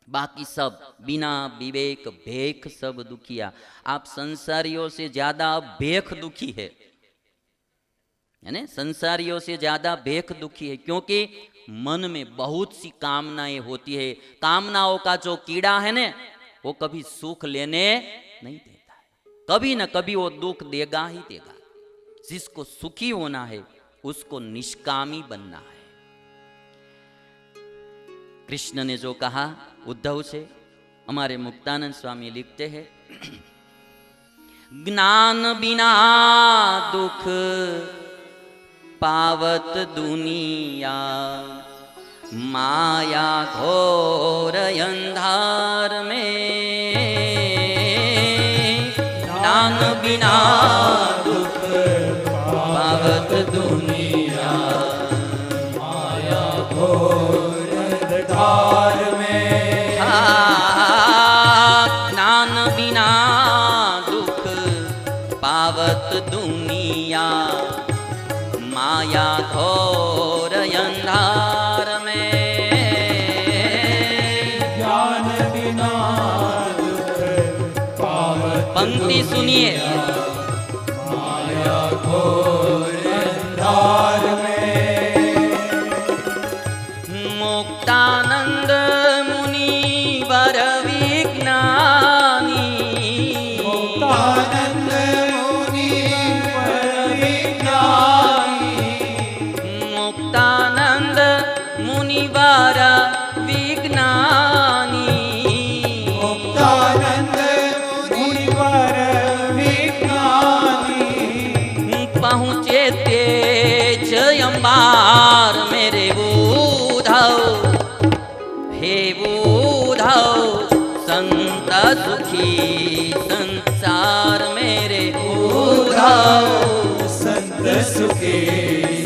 बाकी सब बिना विवेक भेख सब दुखिया। आप संसारियों से ज्यादा भेख दुखी है ना, संसारियों से ज्यादा भेख दुखी है, क्योंकि मन में बहुत सी कामनाएं होती है। कामनाओं का जो कीड़ा है ना, वो कभी सुख लेने नहीं देता है, कभी ना कभी वो दुख देगा ही देगा। जिसको सुखी होना है उसको निष्कामी बनना है। कृष्ण ने जो कहा उद्धव से, हमारे मुक्तानंद स्वामी लिखते हैं, ज्ञान बिना दुख पावत दुनिया, माया घोर अंधार में। ज्ञान बिना दुख पावत दुनिया, माया घोर अंधकार में। ज्ञान बिना दुख पावत दुनिया, माया घोर अंधार में। ज्ञान बिना दुख पावत पंक्ति सुनिए, माया घोर अंधार में। मुक्तानंद मुनि वर विज्ञानी, मुक्तानंद मुनि वर विज्ञानी, मुक्तानंद मुनिवर विज्ञानी, मुक्तानंद मुनि वर विज्ञानी। पहुँचे तेज अंबार मेरे उद्धव, हे उद्धव संत सुखी संसार मेरे उद्धव। संत सुखी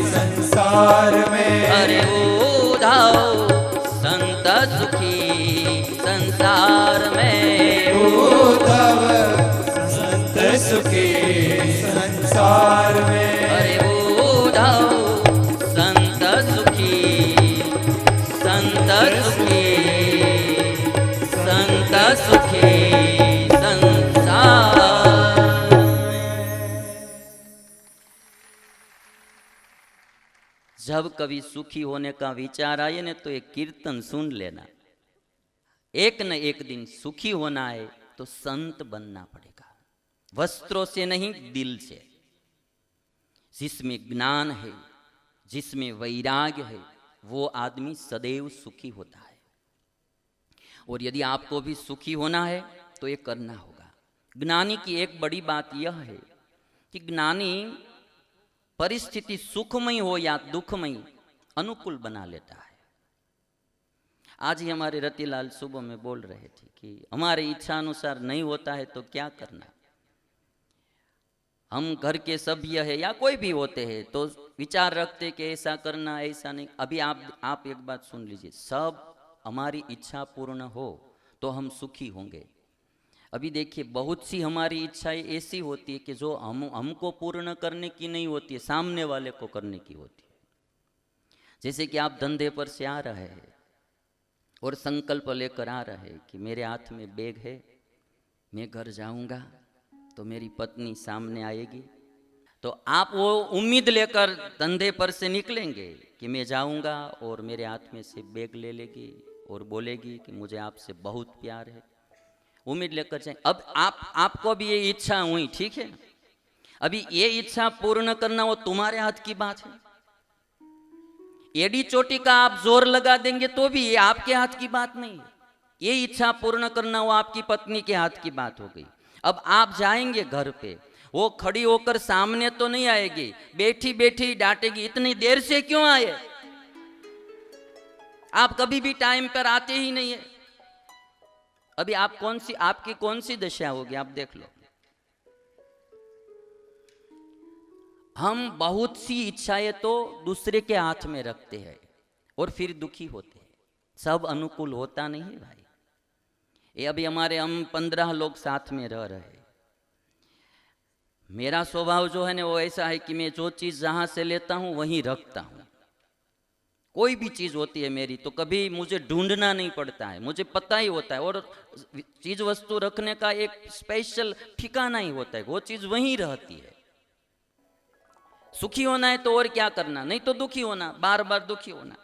संसार में। अरे उद्धव संत सुखी संसार में। उद्धव संत सुखी संसार में। अरे उद्धव संत सुखी संत सुखी संत सुखी संसार में। जब कभी सुखी होने का विचार आए ना, तो एक कीर्तन सुन लेना। एक न एक दिन सुखी होना है तो संत बनना पड़ेगा, वस्त्रों से नहीं, दिल से। जिसमें ज्ञान है, जिसमें वैराग्य है, वो आदमी सदैव सुखी होता है। और यदि आपको भी सुखी होना है तो ये करना होगा। ज्ञानी की एक बड़ी बात यह है कि ज्ञानी परिस्थिति सुखमय हो या दुखमय अनुकूल बना लेता है। आज ही हमारे रतिलाल सुबह में बोल रहे थे कि हमारे इच्छा अनुसार नहीं होता है तो क्या करना। हम घर के सभ्य है या कोई भी होते हैं तो विचार रखते कि ऐसा करना ऐसा नहीं। अभी आप एक बात सुन लीजिए, सब हमारी इच्छा पूर्ण हो तो हम सुखी होंगे। अभी देखिए, बहुत सी हमारी इच्छाएं ऐसी होती है कि जो हमको पूर्ण करने की नहीं होती है, सामने वाले को करने की होती है। जैसे कि आप धंधे पर से आ रहे हैं और संकल्प लेकर आ रहे हैं कि मेरे हाथ में बैग है, मैं घर जाऊंगा तो मेरी पत्नी सामने आएगी, तो आप वो उम्मीद लेकर धंधे पर से निकलेंगे कि मैं जाऊंगा और मेरे हाथ में से बैग ले लेगी और बोलेगी कि मुझे आपसे बहुत प्यार है। उम्मीद लेकर जाए। अब आपको भी ये इच्छा हुई, ठीक है, अभी ये इच्छा पूर्ण करना वो तुम्हारे हाथ की बात है। एडी चोटी का आप जोर लगा देंगे तो भी ये आपके हाथ की बात नहीं है। ये इच्छा पूर्ण करना वो आपकी पत्नी के हाथ की बात हो गई। अब आप जाएंगे घर पे, वो खड़ी होकर सामने तो नहीं आएगी, बैठी बैठी डांटेगी, इतनी देर से क्यों आए, आप कभी भी टाइम पर आते ही नहीं है। अभी आपकी कौन सी दशा होगी, आप देख लो। हम बहुत सी इच्छाएं तो दूसरे के हाथ में रखते हैं और फिर दुखी होते हैं। सब अनुकूल होता नहीं है भाई। ये अभी हम 15 लोग साथ में रह रहे हैं। मेरा स्वभाव जो है ना वो ऐसा है कि मैं जो चीज़ जहाँ से लेता हूँ वहीं रखता हूँ। कोई भी चीज होती है मेरी तो कभी मुझे ढूंढना नहीं पड़ता है, मुझे पता ही होता है। और चीज वस्तु रखने का एक स्पेशल ठिकाना ही होता है, वो चीज वहीं रहती है। सुखी होना है तो और क्या करना, नहीं तो दुखी होना, बार बार दुखी होना।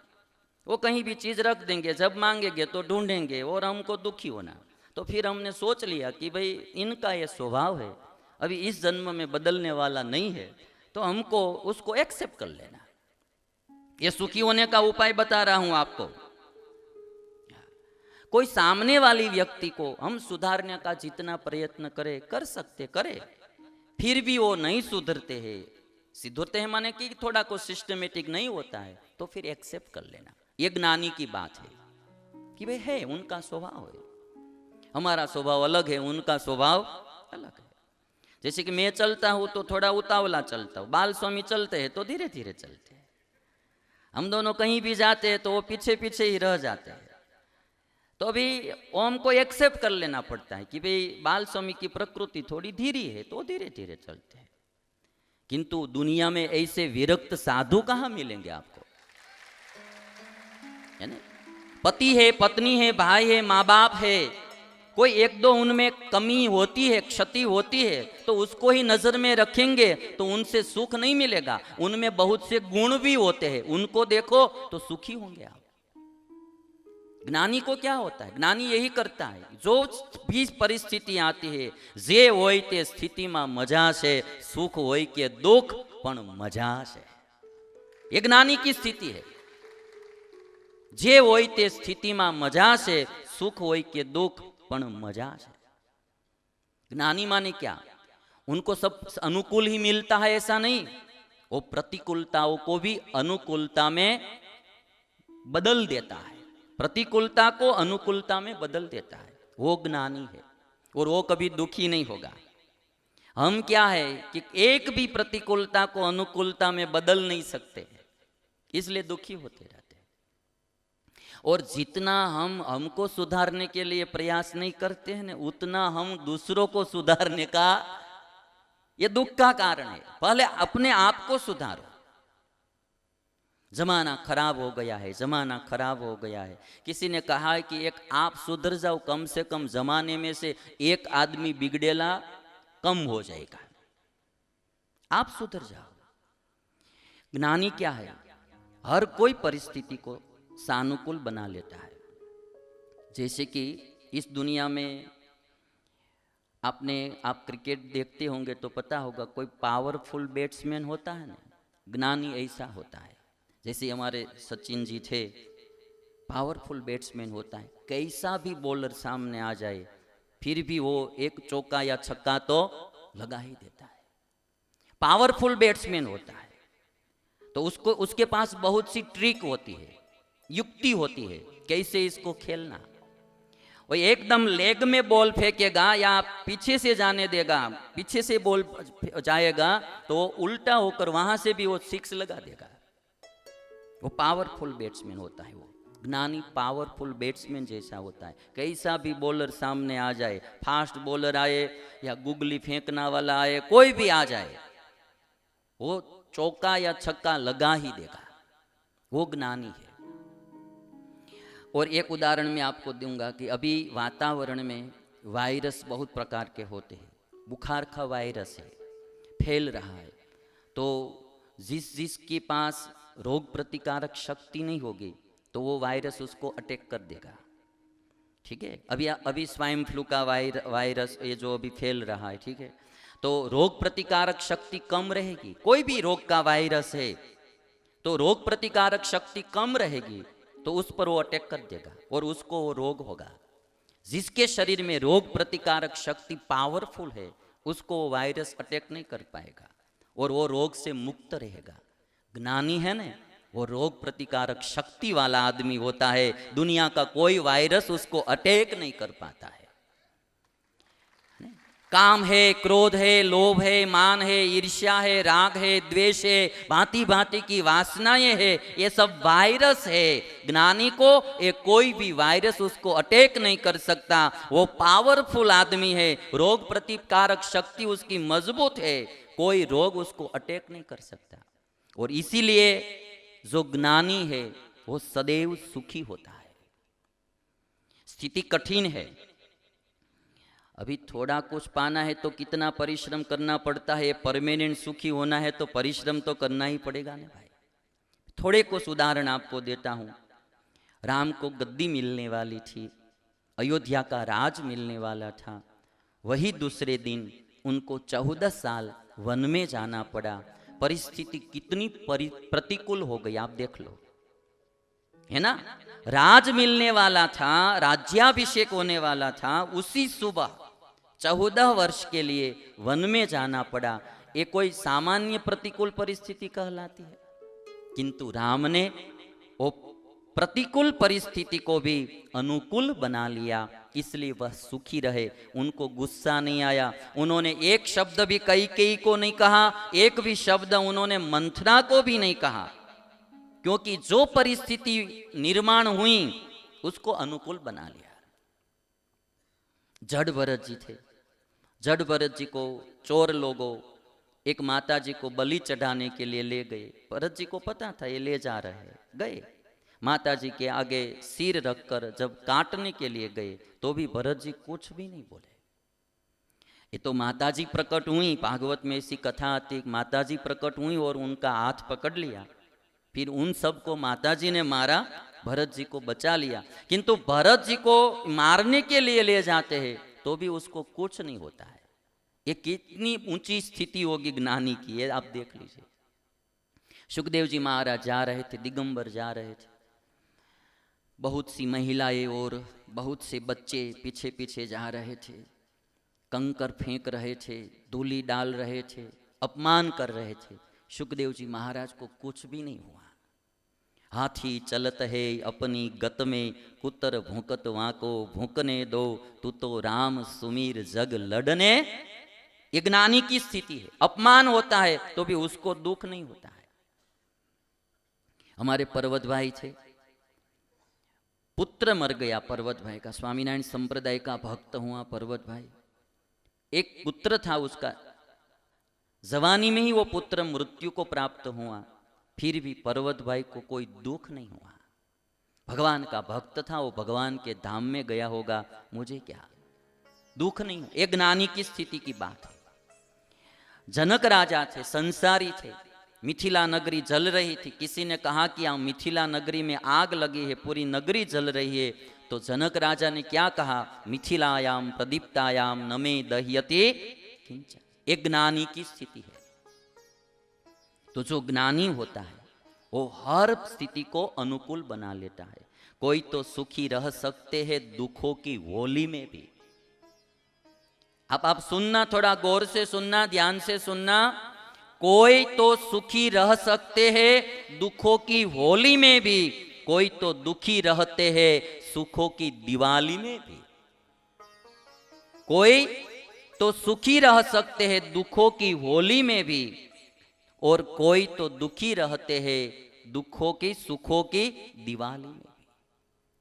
वो कहीं भी चीज रख देंगे, जब मांगेंगे तो ढूंढेंगे और हमको दुखी होना। तो फिर हमने सोच लिया कि भाई इनका ये स्वभाव है, अभी इस जन्म में बदलने वाला नहीं है, तो हमको उसको एक्सेप्ट कर लेना। ये सुखी होने का उपाय बता रहा हूं आपको। कोई सामने वाली व्यक्ति को हम सुधारने का जितना प्रयत्न करे, कर सकते करे, फिर भी वो नहीं सुधरते हैं, सुधरते हैं माने कि थोड़ा को सिस्टमेटिक नहीं होता है, तो फिर एक्सेप्ट कर लेना। ये ज्ञानी की बात है कि भाई है, उनका स्वभाव है, हमारा स्वभाव अलग है, उनका स्वभाव अलग है। जैसे कि मैं चलता हूं तो थोड़ा उतावला चलता हूं, बाल स्वामी चलते हैं तो धीरे धीरे चलते हैं। हम दोनों कहीं भी जाते हैं तो वो पीछे पीछे ही रह जाते हैं। तो अभी ओम को एक्सेप्ट कर लेना पड़ता है कि भाई बाल स्वामी की प्रकृति थोड़ी धीरे है, तो धीरे धीरे चलते हैं। किंतु दुनिया में ऐसे विरक्त साधु कहाँ मिलेंगे आपको, है ना? पति है, पत्नी है, भाई है, माँ बाप है, कोई एक दो उनमें कमी होती है, क्षति होती है, तो उसको ही नजर में रखेंगे तो उनसे सुख नहीं मिलेगा। उनमें बहुत से गुण भी होते हैं, उनको देखो तो सुखी होंगे आप। ज्ञानी को क्या होता है, ज्ञानी यही करता है, जो भी परिस्थिति आती है, जे होय ते स्थिति में मजा से, सुख होय के दुख पण मजा से। ये ज्ञानी की स्थिति है। जे होय ते स्थिति में मजा से, सुख होय के दुख पण मजा से। ज्ञानी माने क्या, उनको सब अनुकूल ही मिलता है ऐसा नहीं, वो प्रतिकूलताओं को भी अनुकूलता में बदल देता है, प्रतिकूलता को अनुकूलता में बदल देता है। वो ज्ञानी है और वो कभी दुखी नहीं होगा। हम क्या है कि एक भी प्रतिकूलता को अनुकूलता में बदल नहीं सकते, इसलिए दुखी होते रहते। और जितना हम हमको सुधारने के लिए प्रयास नहीं करते हैं ना, उतना हम दूसरों को सुधारने का ये दुख का कारण है। पहले अपने आप को सुधारो। जमाना खराब हो गया है, जमाना खराब हो गया है। किसी ने कहा है कि एक आप सुधर जाओ, कम से कम जमाने में से एक आदमी बिगड़ेला कम हो जाएगा। आप सुधर जाओ। ज्ञानी क्या है, हर कोई परिस्थिति को सानुकूल बना लेता है। जैसे कि इस दुनिया में आप क्रिकेट देखते होंगे तो पता होगा, कोई पावरफुल बैट्समैन होता है ना, ज्ञानी ऐसा होता है। जैसे हमारे सचिन जी थे, पावरफुल बैट्समैन होता है, कैसा भी बॉलर सामने आ जाए फिर भी वो एक चौका या छक्का तो लगा ही देता है। पावरफुल बैट्समैन होता है तो उसके पास बहुत सी ट्रिक होती है, युक्ति होती है, कैसे इसको खेलना। वो एकदम लेग में बॉल फेंकेगा या पीछे से जाने देगा, पीछे से बॉल जाएगा तो उल्टा होकर वहां से भी वो सिक्स लगा देगा। वो पावरफुल बैट्समैन होता है। वो ज्ञानी पावरफुल बैट्समैन जैसा होता है। कैसा भी बॉलर सामने आ जाए, फास्ट बॉलर आए या गुगली फेंकना वाला आए, कोई भी आ जाए, वो चौका या छक्का लगा ही देगा। वो ज्ञानी है। और एक उदाहरण मैं आपको दूंगा कि अभी वातावरण में वायरस बहुत प्रकार के होते हैं। बुखार का वायरस है, फैल रहा है, तो जिसके पास रोग प्रतिकारक शक्ति नहीं होगी तो वो वायरस उसको अटैक कर देगा। ठीक है, अभी स्वाइन फ्लू का वायरस ये जो अभी फैल रहा है, ठीक है, तो रोग प्रतिकारक शक्ति कम रहेगी। कोई भी रोग का वायरस है तो रोग प्रतिकारक शक्ति कम रहेगी तो उस पर वो अटैक कर देगा और उसको वो रोग होगा। जिसके शरीर में रोग प्रतिकारक शक्ति पावरफुल है उसको वो वायरस अटैक नहीं कर पाएगा और वो रोग से मुक्त रहेगा। ज्ञानी है ना, वो रोग प्रतिकारक शक्ति वाला आदमी होता है। दुनिया का कोई वायरस उसको अटैक नहीं कर पाता है। काम है, क्रोध है, लोभ है, मान है, ईर्ष्या है, राग है, द्वेष है, भांति भांति की वासनाएं है, ये सब वायरस है। ज्ञानी को ये कोई भी वायरस उसको अटैक नहीं कर सकता। वो पावरफुल आदमी है, रोग प्रतिकारक शक्ति उसकी मजबूत है, कोई रोग उसको अटैक नहीं कर सकता। और इसीलिए जो ज्ञानी है वो सदैव सुखी होता है। स्थिति कठिन है, अभी थोड़ा कुछ पाना है तो कितना परिश्रम करना पड़ता है। परमानेंट सुखी होना है तो परिश्रम तो करना ही पड़ेगा ना भाई। थोड़े कुछ उदाहरण आपको देता हूं। राम को गद्दी मिलने वाली थी, अयोध्या का राज मिलने वाला था। वही दूसरे दिन उनको 14 साल वन में जाना पड़ा। परिस्थिति कितनी प्रतिकूल हो गई आप देख लो, है ना। राज मिलने वाला था, राज्याभिषेक होने वाला था, उसी सुबह 14 वर्ष के लिए वन में जाना पड़ा। ये कोई सामान्य प्रतिकूल परिस्थिति कहलाती है? किंतु राम ने वो प्रतिकूल परिस्थिति को भी अनुकूल बना लिया, इसलिए वह सुखी रहे। उनको गुस्सा नहीं आया, उन्होंने एक शब्द भी कैकेयी को नहीं कहा, एक भी शब्द उन्होंने मंथरा को भी नहीं कहा, क्योंकि जो परिस्थिति निर्माण हुई उसको अनुकूल बना लिया। जड़ भरत जी थे, जड़ भरत जी को चोर लोगों एक माता जी को बलि चढ़ाने के लिए ले गए। भरत जी को पता था ये ले जा रहे हैं, गए माता जी के आगे सिर रखकर जब काटने के लिए गए तो भी भरत जी कुछ भी नहीं बोले। ये तो माता जी प्रकट हुई, भागवत में ऐसी कथा आती, माता जी प्रकट हुई और उनका हाथ पकड़ लिया, फिर उन सबको माता जी ने मारा, भरत जी को बचा लिया। किंतु भरत जी को मारने के लिए ले जाते हैं तो भी उसको कुछ नहीं होता है। ये कितनी ऊंची स्थिति होगी ज्ञानी की, ये आप देख लीजिए। सुखदेव जी महाराज जा रहे थे, दिगंबर जा रहे थे, बहुत सी महिलाएं और बहुत से बच्चे पीछे पीछे जा रहे थे, कंकर फेंक रहे थे, धूली डाल रहे थे, अपमान कर रहे थे। सुखदेव जी महाराज को कुछ भी नहीं हुआ। हाथी चलत है अपनी गत में, कुतर भूकत वाको भूकने दो, तू तो राम सुमीर जग लड़ने। ये ज्ञानी की स्थिति है। अपमान होता है तो भी उसको दुख नहीं होता है। हमारे पर्वत भाई थे, पुत्र मर गया पर्वत भाई का, स्वामीनारायण संप्रदाय का भक्त हुआ पर्वत भाई। एक पुत्र था उसका, जवानी में ही वो पुत्र मृत्यु को प्राप्त हुआ, फिर भी पर्वत भाई को कोई दुख नहीं हुआ। भगवान का भक्त था, वो भगवान के धाम में गया होगा, मुझे क्या दुख नहीं हुआ। एक ज्ञानी की स्थिति की बात है। जनक राजा थे, संसारी थे, मिथिला नगरी जल रही थी। किसी ने कहा कि यहाँ मिथिला नगरी में आग लगी है, पूरी नगरी जल रही है। तो जनक राजा ने क्या कहा, मिथिलायाम प्रदीप्तायाम नमे दह्यते किंचन। एक ज्ञानी की स्थिति है। तो जो ज्ञानी होता है वो हर स्थिति को अनुकूल बना लेता है। कोई तो सुखी रह सकते हैं दुखों की होली में भी। आप सुनना, थोड़ा गौर से सुनना, ध्यान से सुनना। कोई तो सुखी रह सकते हैं दुखों की होली में भी, कोई तो दुखी रहते हैं सुखों की दिवाली में भी। कोई तो सुखी रह सकते हैं दुखों की होली में भी, और कोई तो दुखी रहते हैं दुखों की सुखों की दिवाली में भी।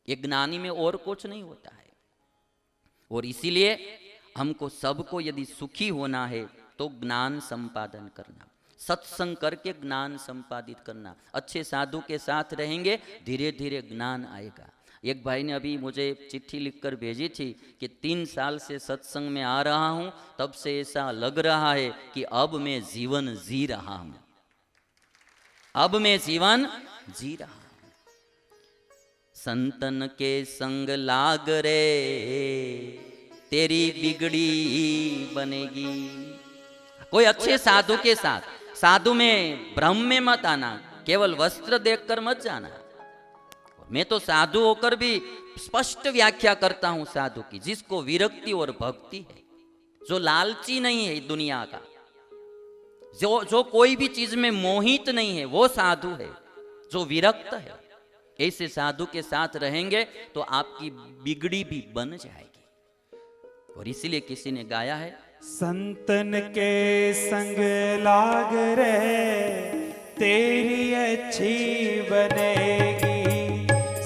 ये ज्ञानी में और कुछ नहीं होता है। और इसीलिए हमको सबको यदि सुखी होना है तो ज्ञान संपादन करना, सत्संग करके ज्ञान संपादित करना। अच्छे साधु के साथ रहेंगे, धीरे धीरे ज्ञान आएगा। एक भाई ने अभी मुझे चिट्ठी लिखकर भेजी थी कि 3 साल से सत्संग में आ रहा हूं, तब से ऐसा लग रहा है कि अब मैं जीवन जी रहा हूं, अब मैं जीवन जी रहा हूं। संतन के संग लाग रे तेरी बिगड़ी बनेगी। कोई अच्छे साधु के साथ, साधु में भ्रम में मत आना, केवल वस्त्र देखकर मत जाना। मैं तो साधु होकर भी स्पष्ट व्याख्या करता हूं साधु की, जिसको विरक्ति और भक्ति है, जो लालची नहीं है दुनिया का, जो कोई भी चीज में मोहित नहीं है, वो साधु है, जो विरक्त है। ऐसे साधु के साथ रहेंगे तो आपकी बिगड़ी भी बन जाएगी। और इसीलिए किसी ने गाया है, संतन के संग लाग रे तेरी अच्छी बनेगी।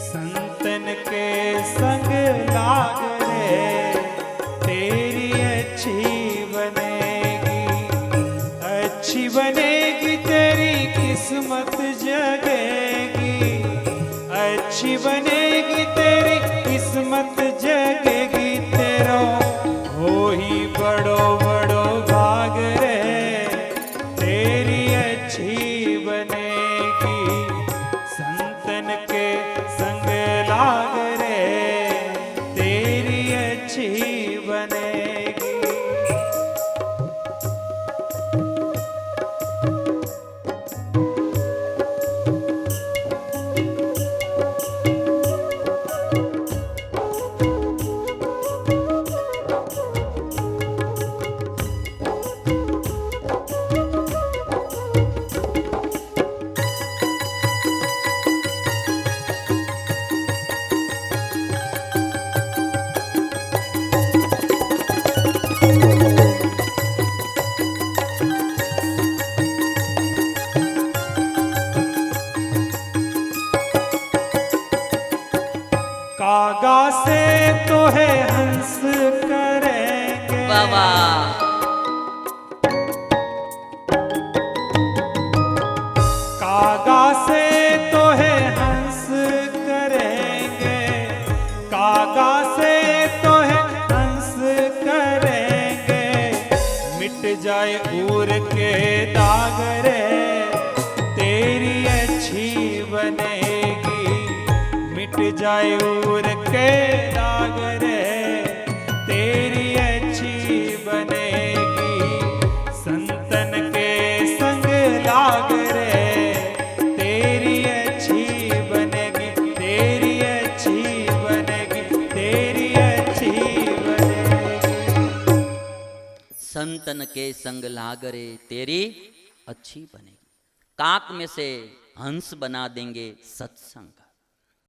संतन के संग लाग रे तेरी अच्छी बनेगी। अच्छी बनेगी तेरी किस्मत जगेगी। किस्मत जगेगी तेरो, हो ही बड़ो बड़ो भाग रे, तेरी अच्छी बनेगी। संतन के संग लाग रे, तेरी अच्छी बनेगी। कागा से तो है हंस करेंगे, वाह वाह। कागा से तो है हंस करेंगे, कागा से तो है हंस करेंगे। मिट जाए ऊर के दाग रे, तेरी अच्छी बनेगी। मिट जाए ऊर के दाग रे, तेरी अच्छी बनेगी। संतन के संग लाग रे, तेरी अच्छी बनेगी, तेरी अच्छी बनेगी, तेरी अच्छी बनेगी। संतन के संग लागरे तेरी अच्छी बनेगी। काक में से हंस बना देंगे सत्संग।